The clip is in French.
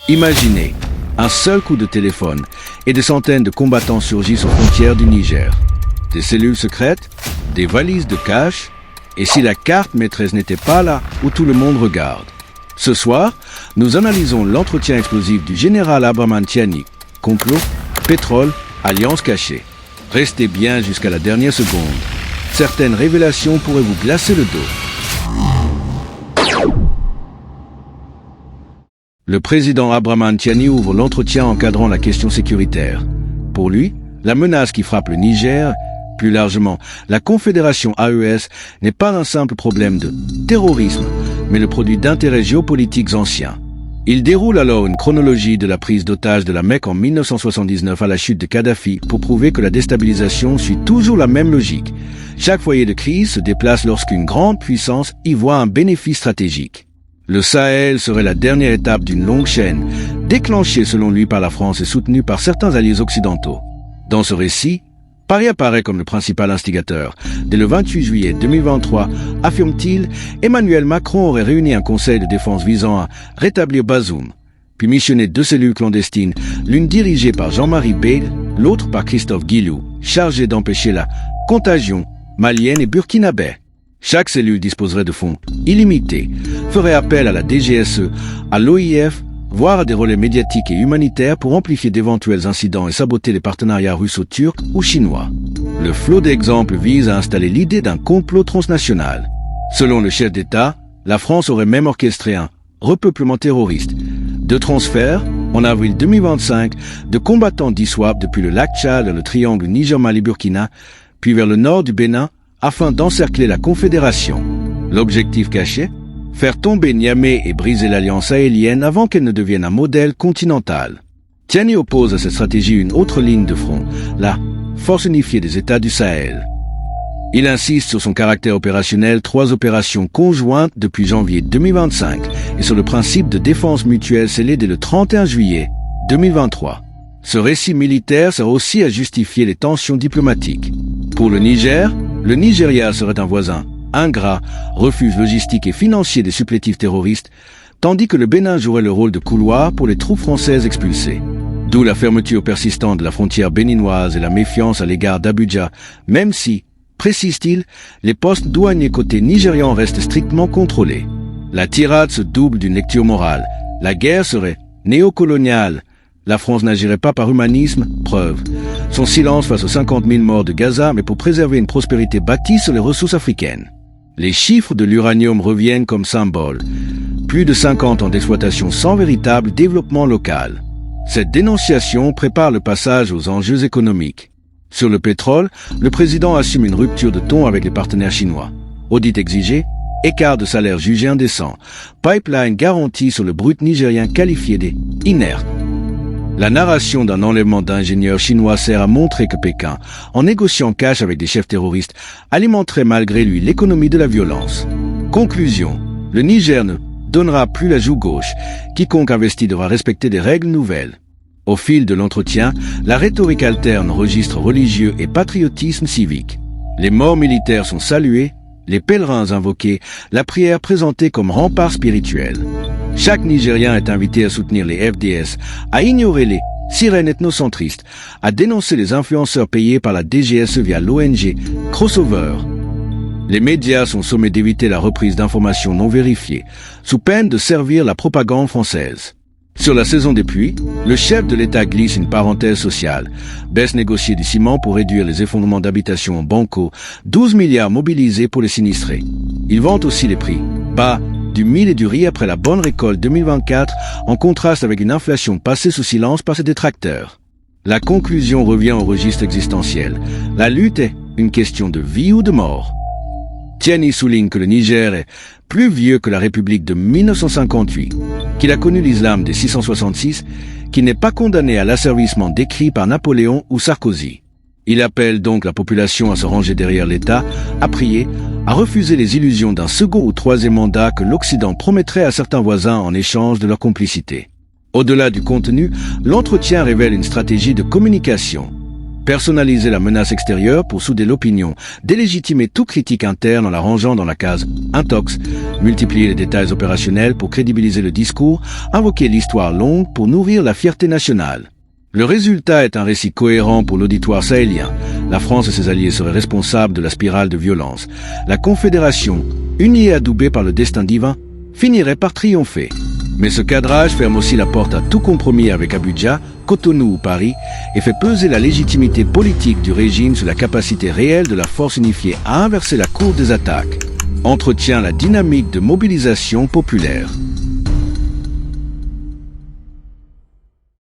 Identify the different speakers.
Speaker 1: Imaginez, un seul coup de téléphone et des centaines de combattants surgissent aux frontières du Niger. Des cellules secrètes, des valises de cash, et si la carte maîtresse n'était pas là où tout le monde regarde. Ce soir, nous analysons l'entretien explosif du général Abraman Tiani. Complot, pétrole, alliance cachée. Restez bien jusqu'à la dernière seconde. Certaines révélations pourraient vous glacer le dos. Le président Abraman Tiani ouvre l'entretien encadrant la question sécuritaire. Pour lui, la menace qui frappe le Niger, plus largement la Confédération AES, n'est pas un simple problème de terrorisme, mais le produit d'intérêts géopolitiques anciens. Il déroule alors une chronologie de la prise d'otage de la Mecque en 1979 à la chute de Kadhafi pour prouver que la déstabilisation suit toujours la même logique. Chaque foyer de crise se déplace lorsqu'une grande puissance y voit un bénéfice stratégique. Le Sahel serait la dernière étape d'une longue chaîne, déclenchée selon lui par la France et soutenue par certains alliés occidentaux. Dans ce récit, Paris apparaît comme le principal instigateur. Dès le 28 juillet 2023, affirme-t-il, Emmanuel Macron aurait réuni un conseil de défense visant à rétablir Bazoum, puis missionné 2 cellules clandestines, l'une dirigée par Jean-Marie Bale, l'autre par Christophe Guilloux, chargée d'empêcher la contagion malienne et burkinabé. Chaque cellule disposerait de fonds illimités, ferait appel à la DGSE, à l'OIF, voire à des relais médiatiques et humanitaires pour amplifier d'éventuels incidents et saboter les partenariats russo-turcs ou chinois. Le flot d'exemples vise à installer l'idée d'un complot transnational. Selon le chef d'État, la France aurait même orchestré un repeuplement terroriste. De transferts, en avril 2025, de combattants d'ISWAP depuis le lac Tchad vers le triangle Niger-Mali-Burkina, puis vers le nord du Bénin, afin d'encercler la Confédération. L'objectif caché ? Faire tomber Niamey et briser l'alliance sahélienne avant qu'elle ne devienne un modèle continental. Tiani oppose à cette stratégie une autre ligne de front, la force unifiée des États du Sahel. Il insiste sur son caractère opérationnel, 3 opérations conjointes depuis janvier 2025 et sur le principe de défense mutuelle scellé dès le 31 juillet 2023. Ce récit militaire sert aussi à justifier les tensions diplomatiques. Pour le Niger, le Nigeria serait un voisin ingrat, refuge logistique et financier des supplétifs terroristes, tandis que le Bénin jouerait le rôle de couloir pour les troupes françaises expulsées. D'où la fermeture persistante de la frontière béninoise et la méfiance à l'égard d'Abuja, même si, précise-t-il, les postes douaniers côté nigérian restent strictement contrôlés. La tirade se double d'une lecture morale. La guerre serait néocoloniale. La France n'agirait pas par humanisme, preuve. Son silence face aux 50 000 morts de Gaza, mais pour préserver une prospérité bâtie sur les ressources africaines. Les chiffres de l'uranium reviennent comme symbole. Plus de 50 ans d'exploitation sans véritable développement local. Cette dénonciation prépare le passage aux enjeux économiques. Sur le pétrole, le président assume une rupture de ton avec les partenaires chinois. Audit exigé, écart de salaire jugé indécent, pipeline garantie sur le brut nigérien qualifié des inertes. La narration d'un enlèvement d'ingénieurs chinois sert à montrer que Pékin, en négociant cash avec des chefs terroristes, alimenterait malgré lui l'économie de la violence. Conclusion, le Niger ne donnera plus la joue gauche. Quiconque investit devra respecter des règles nouvelles. Au fil de l'entretien, la rhétorique alterne registres religieux et patriotisme civique. Les morts militaires sont salués, les pèlerins invoqués, la prière présentée comme rempart spirituel. Chaque Nigérien est invité à soutenir les FDS, à ignorer les sirènes ethnocentristes, à dénoncer les influenceurs payés par la DGSE via l'ONG Crossover. Les médias sont sommés d'éviter la reprise d'informations non vérifiées, sous peine de servir la propagande française. Sur la saison des pluies, le chef de l'État glisse une parenthèse sociale. Baisse négociée du ciment pour réduire les effondrements d'habitations en banco, 12 milliards mobilisés pour les sinistrés. Il vante aussi les prix bas du mil et du riz après la bonne récolte 2024, en contraste avec une inflation passée sous silence par ses détracteurs. La conclusion revient au registre existentiel. La lutte est une question de vie ou de mort. Tiani souligne que le Niger est plus vieux que la République de 1958, qu'il a connu l'islam dès 666, qu'il n'est pas condamné à l'asservissement décrit par Napoléon ou Sarkozy. Il appelle donc la population à se ranger derrière l'État, à prier, à refuser les illusions d'un second ou troisième mandat que l'Occident promettrait à certains voisins en échange de leur complicité. Au-delà du contenu, l'entretien révèle une stratégie de communication. personnaliser la menace extérieure pour souder l'opinion, délégitimer toute critique interne en la rangeant dans la case intox, multiplier les détails opérationnels pour crédibiliser le discours, invoquer l'histoire longue pour nourrir la fierté nationale. Le résultat est un récit cohérent pour l'auditoire sahélien. La France et ses alliés seraient responsables de la spirale de violence. La Confédération, unie et adoubée par le destin divin, finirait par triompher. Mais ce cadrage ferme aussi la porte à tout compromis avec Abuja, Cotonou ou Paris et fait peser la légitimité politique du régime sur la capacité réelle de la force unifiée à inverser la courbe des attaques. Entretient la dynamique de mobilisation populaire.